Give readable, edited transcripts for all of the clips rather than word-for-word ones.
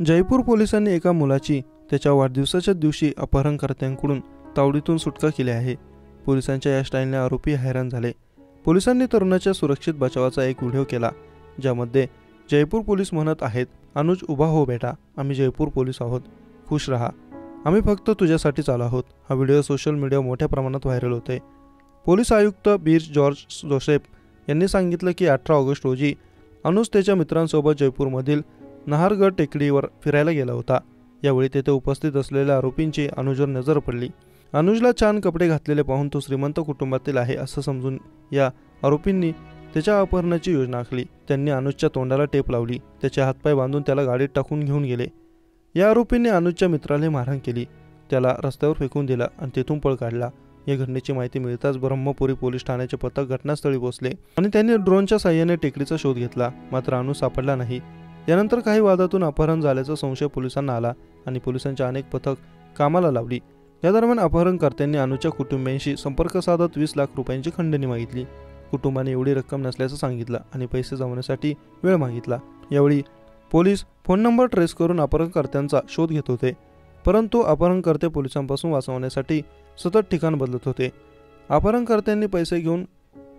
जयपूर पोलिसांनी एका मुलाची त्याच्या वाढदिवसाच्या दिवशी अपहरणकर्त्यांकडून तावडीतून सुटका केली आहे। पोलिसांच्या या स्टाईलने आरोपी हैराण झाले। पोलिसांनी तरुणाच्या सुरक्षित बचावाचा एक व्हिडिओ केला, ज्यामध्ये जयपूर पोलीस म्हणत आहेत, अनुज उभा हो बेटा, आम्ही जयपूर पोलीस आहोत, खुश रहा, आम्ही फक्त तुझ्यासाठीच आलो आहोत। हा व्हिडिओ सोशल मीडियावर मोठ्या प्रमाणात व्हायरल होते। पोलीस आयुक्त बीर जॉर्ज जोसेफ यांनी सांगितलं की 18 ऑगस्ट रोजी अनुज त्याच्या मित्रांसोबत जयपूरमधील नहारगड टेकडीवर फिरायला गेला होता। यावेळी तेथे उपस्थित असलेल्या आरोपींची अनुजवर नजर पडली। अनुजला छान कपडे घातलेले पाहून तो श्रीमंत कुटुंबातील आहे असं समजून या आरोपींनी त्याच्या अपहरणाची योजना आखली। त्यांनी अनुजच्या तोंडाला टेप लावली, त्याचे हातपाय बांधून त्याला गाडीत टाकून घेऊन गेले। या आरोपींनी अनुजच्या मित्राला मारहाण केली, त्याला रस्त्यावर फेकून दिला आणि तेथून पळ काढला। या घटनेची माहिती मिळताच ब्रह्मपुरी पोलीस ठाण्याचे पथक घटनास्थळी पोहोचले आणि त्यांनी ड्रोनच्या साहाय्याने टेकडीचा शोध घेतला, मात्र अनुज सापडला नाही। यानंतर काही वादातून अपहरण झाल्याचा संशय पोलिसांना आला आणि पोलिसांच्या अनेक पथक कामाला लावली। या दरम्यान अपहरणकर्त्यांनी अनुजच्या कुटुंबियांशी संपर्क साधत 20 लाख रुपयांची खंडणी मागितली। कुटुंबाने एवढी रक्कम नसल्याचं सांगितलं आणि पैसे जमवण्यासाठी वेळ मागितला। यावेळी पोलीस फोन नंबर ट्रेस करून अपहरणकर्त्यांचा शोध घेत होते, परंतु अपहरणकर्ते पोलिसांपासून वाचवण्यासाठी सतत ठिकाण बदलत होते। अपहरणकर्त्यांनी पैसे घेऊन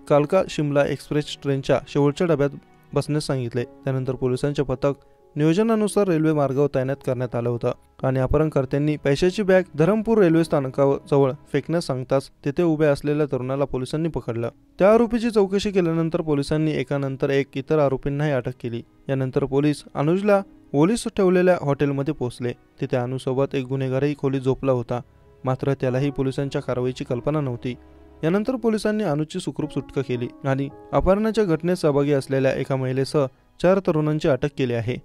कालका शिमला एक्सप्रेस ट्रेनच्या शेवटच्या डब्यात बसण्यास सांगितले। त्यानंतर पोलिसांचे पथक नियोजनानुसार रेल्वे मार्गावर तैनात करण्यात आलं होतं आणि अपहरणकर्त्यांनी पैशाची बॅग धरमपूर रेल्वे स्थानकाजवळ फेकण्यास सांगताच तेथे उभे असलेल्या तरुणाला पोलिसांनी पकडलं। त्या आरोपीची चौकशी केल्यानंतर पोलिसांनी एकानंतर एक इतर आरोपींनाही अटक केली। यानंतर पोलीस अनुजला ओलीस ठेवलेल्या हॉटेलमध्ये पोहोचले। तिथे अनुजसोबत एक गुन्हेगारही खोलीत झोपला होता, मात्र त्यालाही पोलिसांच्या कारवाईची कल्पना नव्हती। यानंतर पोलिसांनी अनुजची सुखरूप सुटका केली आणि अपहरणाच्या घटनेत सहभागी असलेल्या एका महिलेसह 4 तरुणांची अटक केली आहे।